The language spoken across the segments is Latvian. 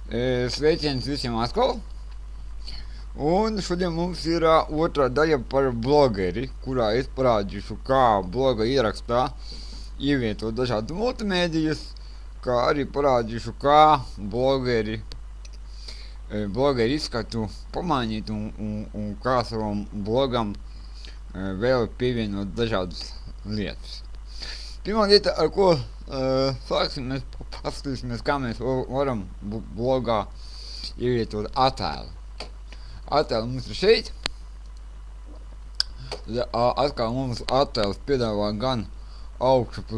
Sveiciens visiem atkal. Un šodien mums ir otrā daļa par blogeri, kurā es parādīšu, kā bloga ierakstā ievietot dažādu multimēdijas, kā arī parādīšu, kā blogeri izskatu pamainīt un kā savam blogam vēl pievienot dažādas lietas. Pirmā lieta, ar ko sāksim, mēs paskatīsimies, kā mēs varam blogā ievietot attēlu. Attēlu mums ir šeit. Atkal mums attēlus piedāvā gan augšup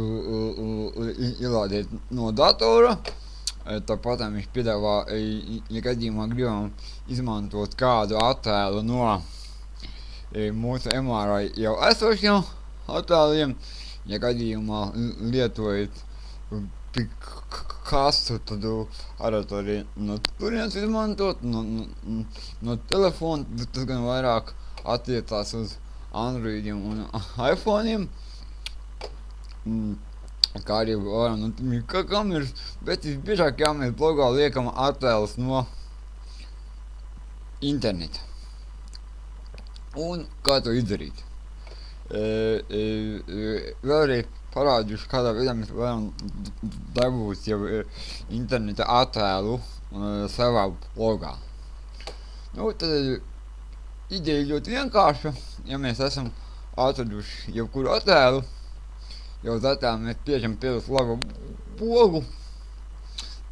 ielādēt no datora. Tāpat viņš piedāvā, ja gadījumā gribam izmantot kādu attēlu no mūsu MRI jau esošiem attēliem. Ja gadījumā lietojat Pikastu, tad varat arī no turienes izmantot, no telefona, tas gan vairāk attiecās uz Androidiem un iPhoneiem. Kā arī varam no kameras, bet visbiežāk mēs blogā liekam attēlus no interneta. Un kā to izdarīt? Vēlreiz parādīšu, kādā veidā mēs varam dabūt jau interneta attēlu savā blogā. Tad ideja ļoti vienkārša. Ja mēs esam atraduši jebkuru attēlu, jau uz attēlu mēs piešam pie slava blogu,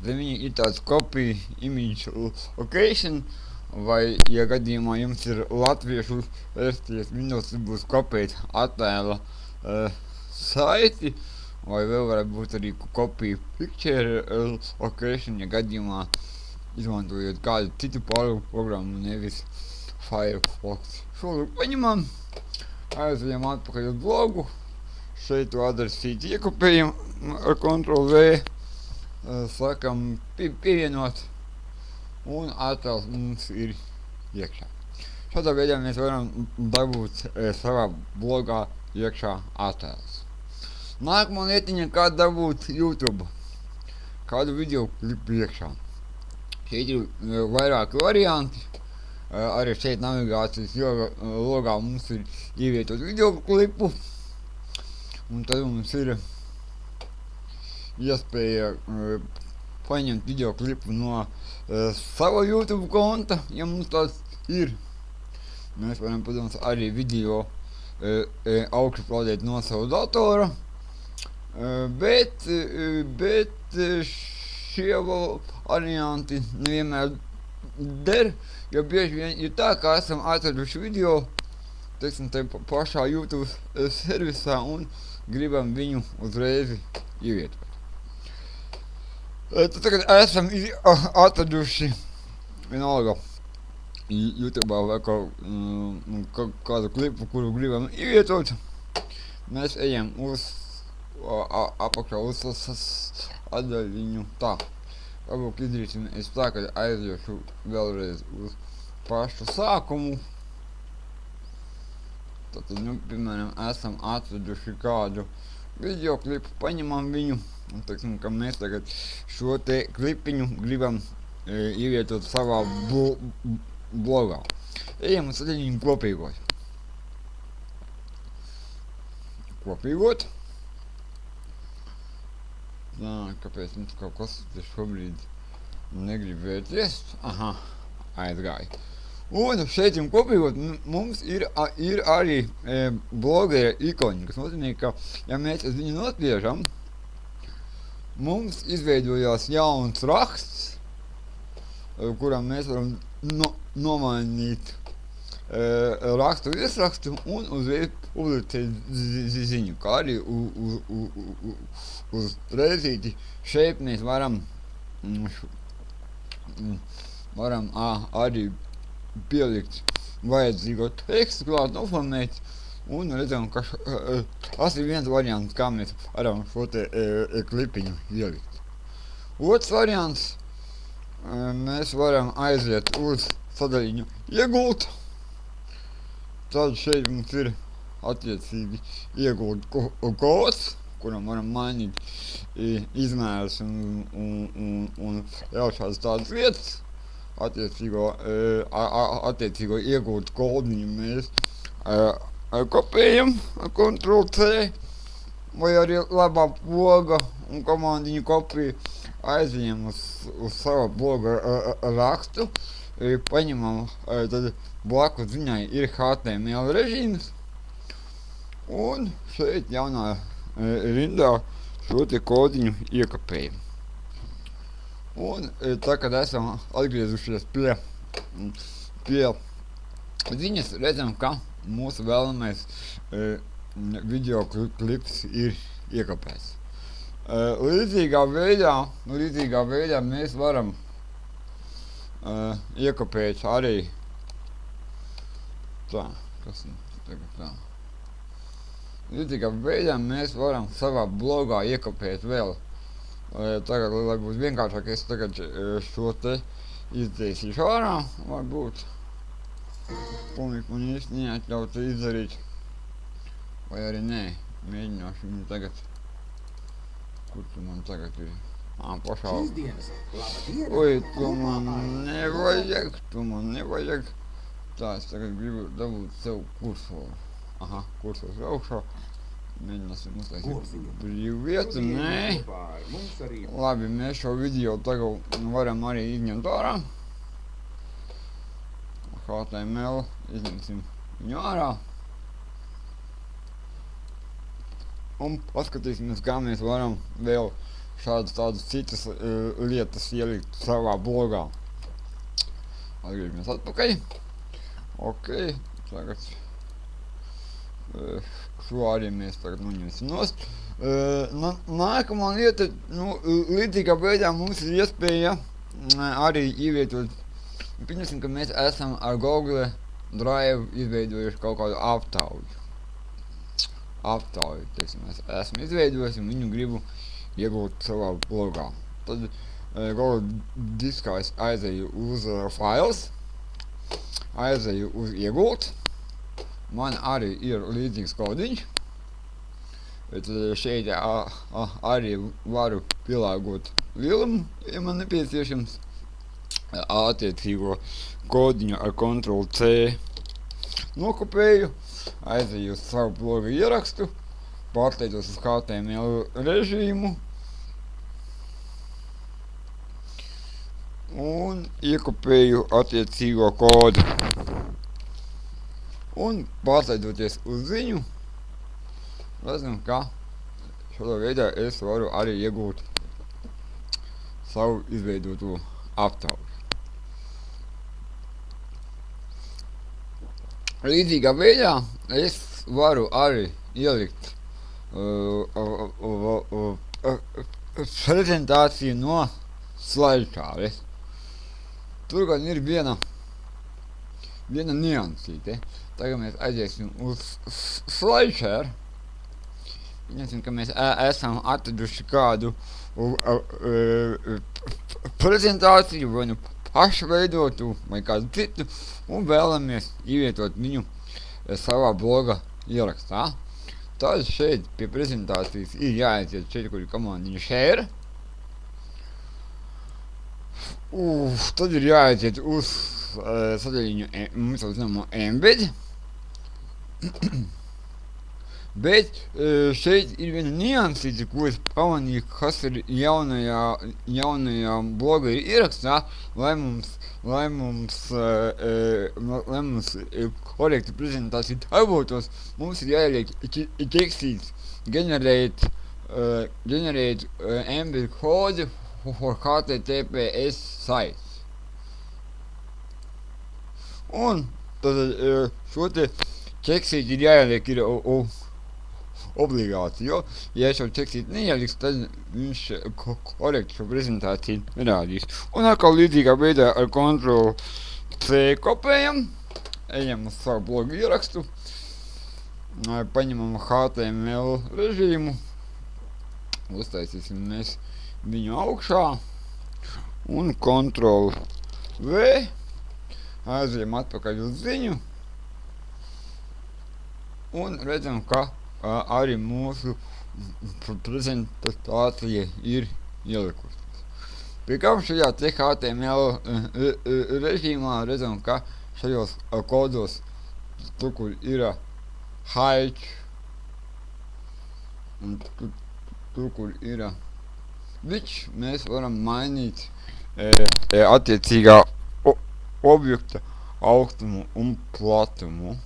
tad viņi ir tāds copy image location, vai, ja gadījumā jums ir latviešu versijas, Windows būs kopēt attēla saiti, vai vēl varētu būt arī copy picture location, ja gadījumā izmantojot kādu citu programmu, nevis Firefox. Šo paņemam, aizvajam atpakaļ uz blogu, šeit to adresīti iekopējam ar Ctrl+V, sakam pievienot, un attēls mums ir iekšā. Šādā veidā mēs varam dabūt savā blogā iekšā attēls. Nākamā lietiņa, kā dabūt YouTube kādu video klipu iekšā. Šeit ir vairāki varianti. Arī šeit navigācijas logā mums ir ievietot video klipu. Un tad mums ir iespēja paņemt video klipu no sava YouTube konta, ja mums tāds ir. Mēs varam, protams, arī video augšuplādēt no savu datora, bet šie varianti nevienmēr der, jo bieži vien ir tā, kā esam atraduši video, teiksim, te pašā YouTube servisā un gribam viņu uzreiz ievietot. Tad tagad esam atraduši vienalga YouTube'ā vai kādu klipu, kuru gribam ievietot. Mēs ejam uz apakšā uz atdaļiņu tā. Varbūt izdarīsim es tā, ka aiziešu vēlreiz uz pašu sākumu. Tātad, piemēram, esam atraduši kādu video klipu, paņemam viņu. Un, teiksim, ka mēs tagad šo te klipiņu gribam ievietot savā blogā. Ejam uz viņu kopīgot. Kopīgot. Kāpēc mums kaut kas te šobrīd negrib vērties? Aha, aizgāja. Un šeit kopīgot mums ir arī blogera ikoni, kas nozīmē, ka ja mēs uz viņu nospiežam, mums izveidojās jauns raksts, kuram mēs varam nomainīt rakstu virsrakstu un uzreiz publicēt ziņu, kā arī uz reizīti šeit mēs varam arī pielikt vajadzīgo tekstu, klāt noformēt, un redzam, ka tas ir viens variants, kā mēs varam šo te klipiņu ielikt. Otrs variants, mēs varam aiziet uz sadaļiņu iegūt. Tad šeit mums ir attiecīgi iegūt kods. kuram varam mainīt izmērus un vēl šādas tādas lietas. Attiecīgo iegūtu kodiņu mēs kopējam ar Ctrl+C vai arī labā bloga un komandiņu kopiju aizējam uz savu bloga rakstu, paņemam, tad blakus ziņai ir HTML režīms un šeit jaunā rindā šo te kodiņu iekopējam. Un tā, kad esam atgriezušies pie ziņas, redzam, ka mūsu vēlamais video klips ir iekopēts. Līdzīgā veidā mēs varam iekopēt arī tā, kas tagad tā. Līdzīgā veidā mēs varam savā blogā iekopēt vēl. Tagad, lai būs vienkāršāk, es tagad šo te izdzēsīšu ārā, varbūt Publika man īsti neatļaut izdarīt, vai arī nē, mēģināšu viņu tagad, kur tu man tagad ir, pašā, oi, tu man nevajag, tā, es tagad gribu dabūt sev kursoru, kursors augšā. Mēģināsim uztaisīt brīvvietu, nē. Labi, mēs šo video tagad varam arī izņemt ārā. HTML izņemsim viņu ārā. Un paskatīsimies, kā mēs varam vēl šādas tādas citas lietas ielikt savā blogā. Atgriežamies atpakaļ. Ok, tagad šo arī mēs tagad noņemsim nost. Nākamā lieta, līdzīgā veidā mums ir iespēja arī ievietot, pieņemsim, ka mēs esam ar Google Drive izveidojuši kaut kādu aptauju, teiksim, es esmu izveidojis un viņu gribu iegūt savā blogā. Tad Google diskā es aizeju uz files, aizeju uz iegūt. Man arī ir līdzīgs kodiņš, bet šeit arī varu pielāgot lielumu, ja man nepieciešams, attiecīgo kodiņu ar Ctrl+C nokopēju, aizeju uz savu bloga ierakstu, pārsteidzos uz HTML režīmu un iekopēju attiecīgo kodu. Un pārsteidoties uz ziņu, redzam, ka šādā veidā es varu arī iegūt savu izveidoto aptauju. Līdzīgā veidā es varu arī ielikt prezentāciju no slidešāres. Tur gan ir viena niansīte. Tagad mēs aiziesim uz slideshare. Pieņemsim, ka mēs esam atraduši kādu prezentāciju, vai nu pašu veidotu, vai kādu citu, un vēlamies ievietot viņu savā bloga ierakstā. Tad šeit pie prezentācijas ir jāaiziet šeit, kur ir komandiņa share. Tad ir jāaiziet uz sadaļiņu, mums jau zināmo embed. Bet šeit ir viena niansīte, ko es pamanīju, kas ir jaunajā bloga ierakstā, lai mums korekta prezentācija darbotos, mums ir jāieliek tekstīts generate embed code for HTTPS sites. Un tad šo te tekstīti ir jāieliek ir obligāti, jo, ja šo tekstīti neieliks, tad viņš korekti šo prezentāciju nerādīs. Un atkal līdzīgā veidā ar Ctrl+C kopējam, ejam uz savu blogu ierakstu, paņemam HTML režīmu, uztaisīsim mēs viņu augšā, un Ctrl+V, aizējam atpakaļ uz ziņu, un redzam, ka arī mūsu prezentācija ir ielikusi. Pirkām šajā HTML režīmā redzam, ka šajos kodos, tur, kur ir height, un tur, kur ir which, mēs varam mainīt attiecīgā objekta augstumu un platumu.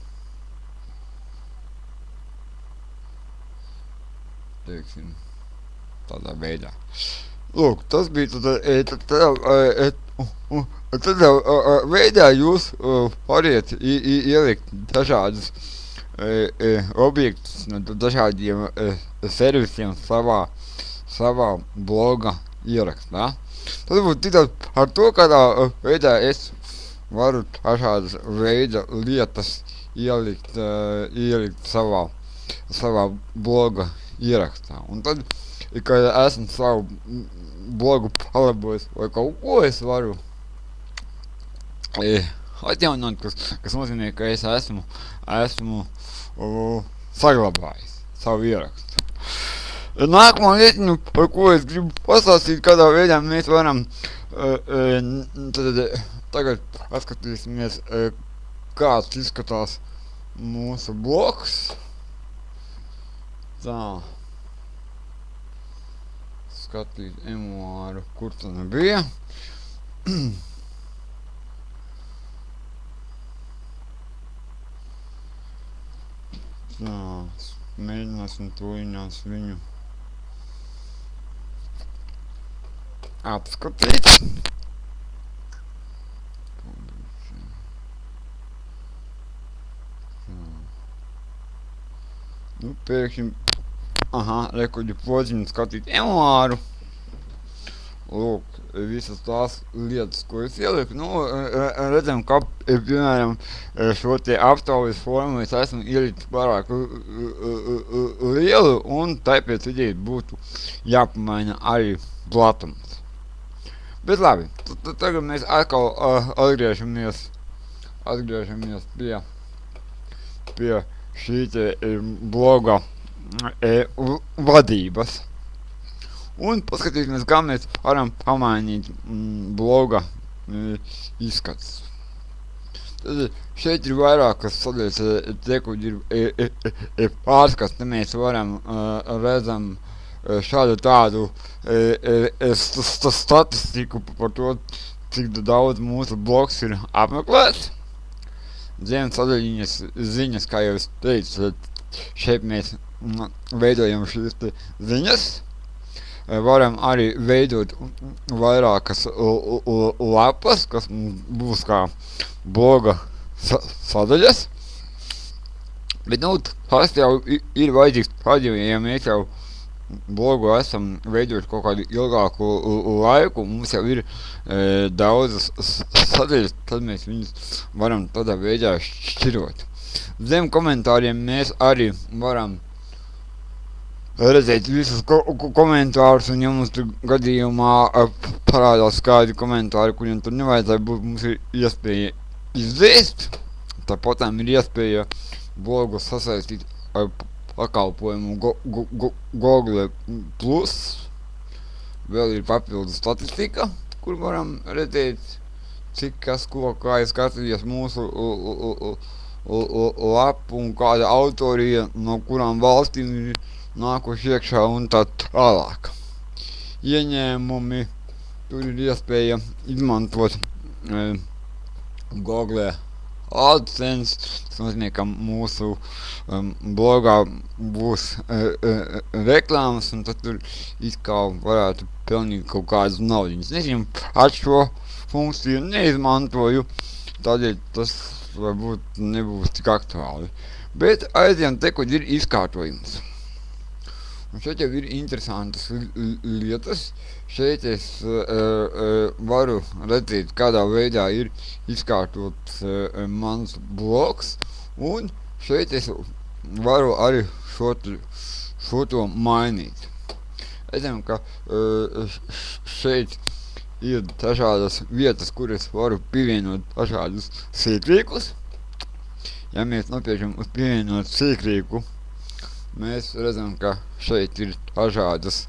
Teiksim, tādā veidā. Lūk, tas bija tādā veidā jūs variet ielikt dažādus objektus no dažādiem servisiem savā bloga ierakstā. Tas būtu tik ar to, kādā veidā es varu dažādas veida lietas ielikt savā bloga ierakstā. Un tad, kad esmu savu blogu palabojis vai kaut ko es varu atjaunot, kas nozīmē, ka es esmu saglabājis savu ierakstu. Nākamā lietiņu, par ko es gribu pastāstīt, kādā veidā mēs varam tagad paskatīsimies, kāds izskatās mūsu bloks. Tā. Skatīt emuāru, kur tā nebija. Tā, mēģināsim tuļinās viņu apskatīt. Nu, pēkšņi, rekuģi podziņu skatīt emuāru. Lūk, visas tās lietas, ko es ieliku. Nu, redzam, ka, piemēram, šo te aptaujas formu es esmu ielikt pārāk lielu, un tāpēc viņai būtu jāpamaina arī platums. Bet labi, tagad mēs atkal atgriežamies pie šī te bloga vadības. Un paskatīsimies, kā mēs varam pamainīt bloga izskats. Tad šeit ir vairākas sadaļas, te, kur ir pārskats, te mēs varam redzam šādu tādu statistiku par to, cik daudz mūsu blogs ir apmeklēts. Zem sadaļiņas ziņas, kā jau es teicu, šeit mēs veidojam šīs ziņas. Varam arī veidot vairākas lapas, kas būs kā bloga sadaļas. Bet, nu, tas jau ir vajadzīgs tad, ja mēs jau blogu esam veidot kaut kādu ilgāku laiku, mums jau ir daudzas sadaļas, tad mēs viņus varam tādā veidā šķirot. Zem komentāriem mēs arī varam redzēt visus komentārus, un ja mums tur gadījumā parādās kādi komentāri, kuriem tur nevajadzēja būt, mums ir iespēja izdzēst. Tāpat ir iespēja blogu sasaistīt ar pakalpojumu Google Plus. Vēl ir papildu statistika, kur varam redzēt, cik kas ko, kā ir skatījies mūsu lapu un kāda autorija, no kurām valstīm ir nākuši iekšā un tā tālāk. Ieņēmumi, tur ir iespēja izmantot Google AdSense, tas nozīmē, ka mūsu blogā būs reklāmas, un tad tur it kā varētu pelnīt kaut kādas naudiņas. Nezinu, ar šo funkciju neizmantoju, tādēļ tas varbūt nebūs tik aktuāli. Bet aizjām te, kur ir izkārtojums. Un šeit jau ir interesantas lietas. Šeit es varu redzēt, kādā veidā ir izkārtots mans blogs. Un šeit es varu arī šo to mainīt. Redzam, ka šeit ir dažādas vietas, kur es varu pievienot dažādus sīkrīkus. Ja mēs nopiešam uz pievienot sīkrīku, mēs redzam, ka šeit ir dažādas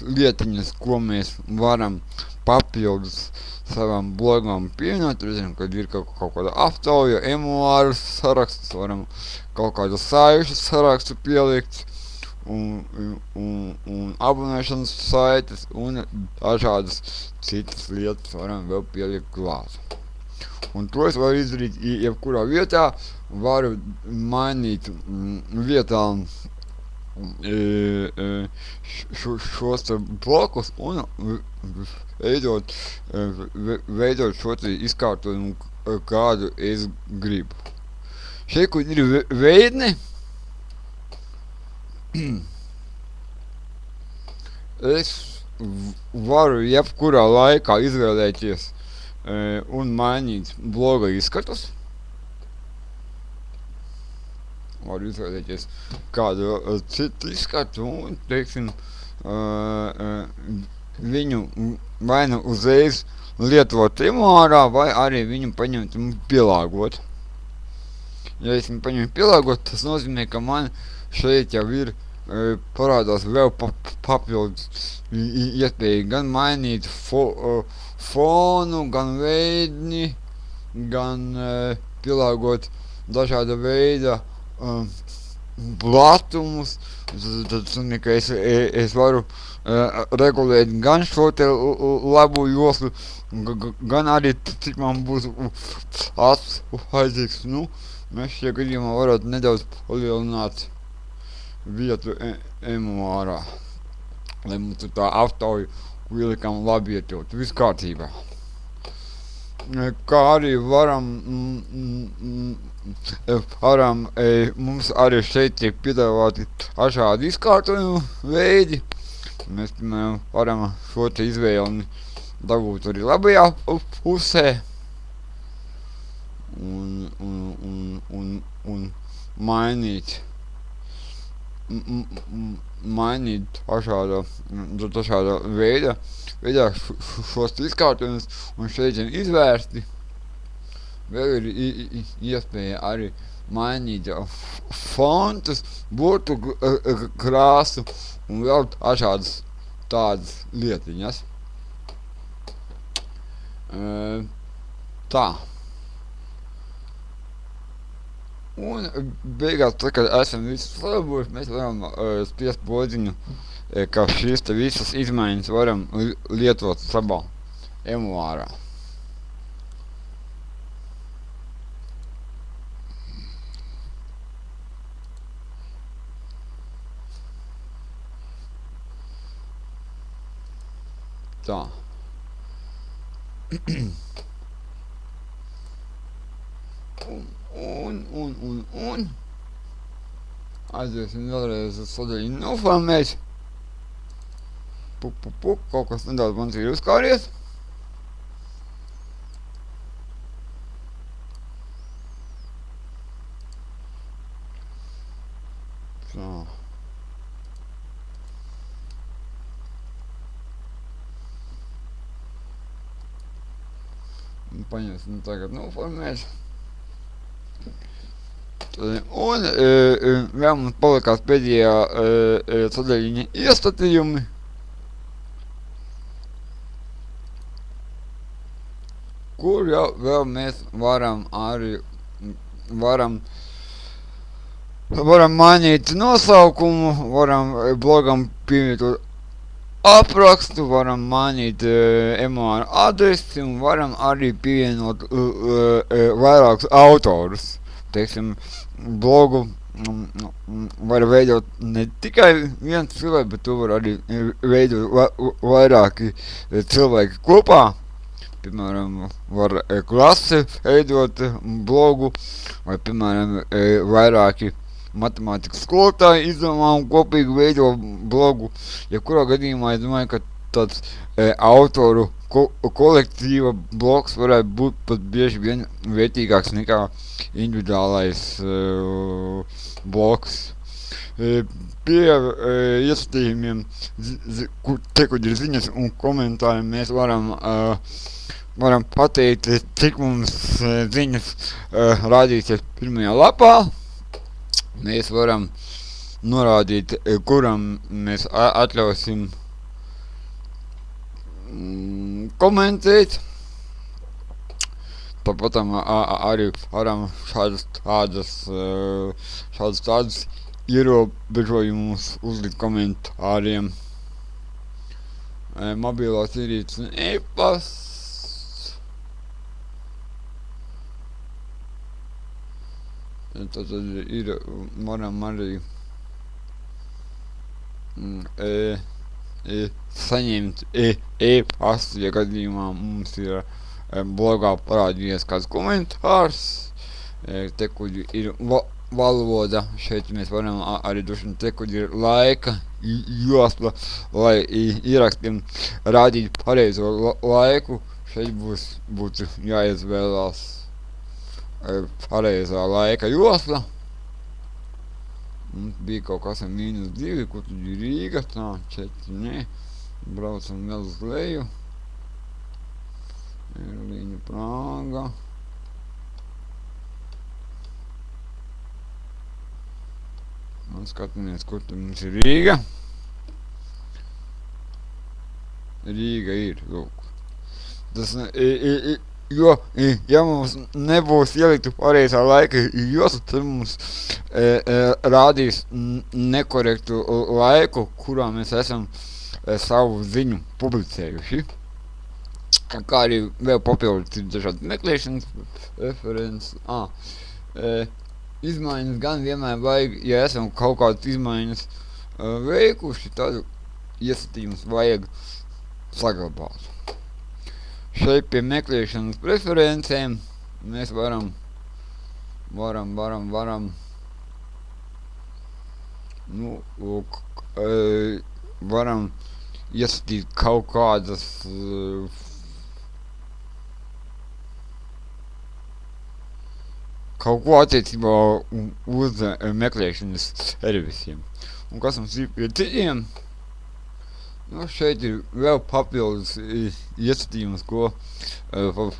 lietiņas, ko mēs varam papildus savam blogam pievienot. Redzam, kad ir kaut kāda aptauja, emuāru saraksts, varam kaut kādu saišu sarakstu pielikt, un abonēšanas saites, un dažādas citas lietas varam vēl pielikt klāt. Un to es varu izdarīt jebkurā vietā, varu mainīt vietām šos blokus un veidot šo izkārtojumu, kādu es gribu. Šeit, kur ir veidne, es varu jebkurā laikā izvēlēties un mainīt bloga izskatus. Varu izvēlēties kādu citu izskatu un, teiksim, viņu vai nu uzreiz lietot emuārā, vai arī viņu paņemt un pielāgot. Ja es viņu paņemu pielāgot, tas nozīmē, ka man šeit jau ir parādās vēl papildus iespēja gan mainīt fonu, gan veidni, gan pielāgot dažāda veida platumus. Tad es varu regulēt gan šo te labu joslu, gan arī cik man būs vajadzīgs. Nu, mēs šajā gadījumā varētu nedaudz palielināt vietu emuārā, lai mums tā aptauja ielikam labi ietilpt, viss kārtībā. Kā arī mums arī šeit tiek piedāvāti dažādi izkārtojumu veidi. Mēs, piemēram, varam šo te izvēli dabūt arī labajā pusē un mainīt dažāda veidā šos izkārtojumus, un šeit ir izvērsti. Vēl ir iespēja arī mainīt fontus, burtu krāsu un vēl dažādas tādas lietiņas. Tā. Un beigās, tad, kad esam visu salabojuši, mēs varam spiest podziņu, ka šīs te visas izmaiņas varam lietot savā emuārā. Tā. Un aiziesim vēlreiz uz sadaļu noformēt. Kaut kas nedaudz man ir uzkāries. Tā. Paņemsim tagad noformēt. Un vēl mums palikās pēdējā sadaļiņa iestatījumi. Kur jau vēl mēs varam mainīt nosaukumu, varam blogam pievienot aprakstu, varam mainīt emuāru adresi un varam arī pievienot vairākus autorus. Teiksim, blogu var veidot ne tikai viens cilvēks, bet tu var arī veidot vairāki cilvēki kopā. Piemēram, var klase veidot blogu, vai, piemēram, vairāki matemātikas skolotāji izdomā un kopīgi veido blogu. Ja kurā gadījumā es domāju, ka tāds autoru kolektīva blogs varētu būt pat bieži vien vērtīgāks nekā individuālais blogs. Pie iestatījumiem, te, kur ir ziņas un komentāri, mēs varam pateikt, cik mums ziņas rādīsies pirmajā lapā. Mēs varam norādīt, kuram mēs atļausim komentēt. Tāpat arī varam šādus tādus ierobežojumus uzlikt komentāriem. Mobilās ierīces un e-pasts. Tad ir, varam arī saņemt e-pastu, ja gadījumā mums ir blogā parādījies kāds komentārs, te, kur ir valoda, šeit mēs varam arī droši te, kur ir laika josla, lai ierakstiem rādīt pareizo laiku, šeit būtu jāizvēlās pareizā laika josla. Mums bija kaut kas ar -2, kur tad ir Rīga, tā, 4, nē, braucam vēl uz leju. Berlīna, Prāga. Un skatāmies, kur tad mums ir Rīga. Rīga ir, lūk. Tas, jo, ja mums nebūs ieliktu pareizā laika josla, tad mums rādīs nekorektu laiku, kurā mēs esam savu ziņu publicējuši. Kā arī vēl papildus ir dažādi meklēšanas references. Izmaiņas gan vienmēr vajag, ja esam kaut kādas izmaiņas veikuši, tad iesatījumus vajag saglabāt. Šeit pie meklēšanas preferencēm mēs varam varam iesatīt kaut kādas kaut ko attiecībā uz meklēšanas servisiem. Un kas mums ir pie citiem? Šeit ir vēl papildus iesatījums, ko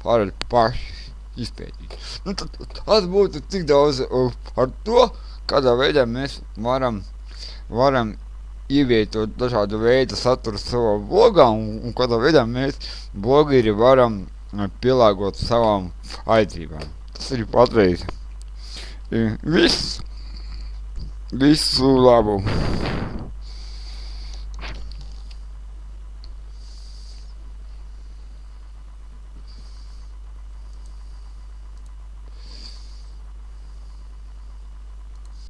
varat paši izpētīt. Tas būtu tik daudz par to, kādā veidā mēs varam ievietot dažādu veidu saturu savā blogā un kādā veidā mēs blogeri varam pielāgot savām vajadzībām. Tas ir patreiz visu labu.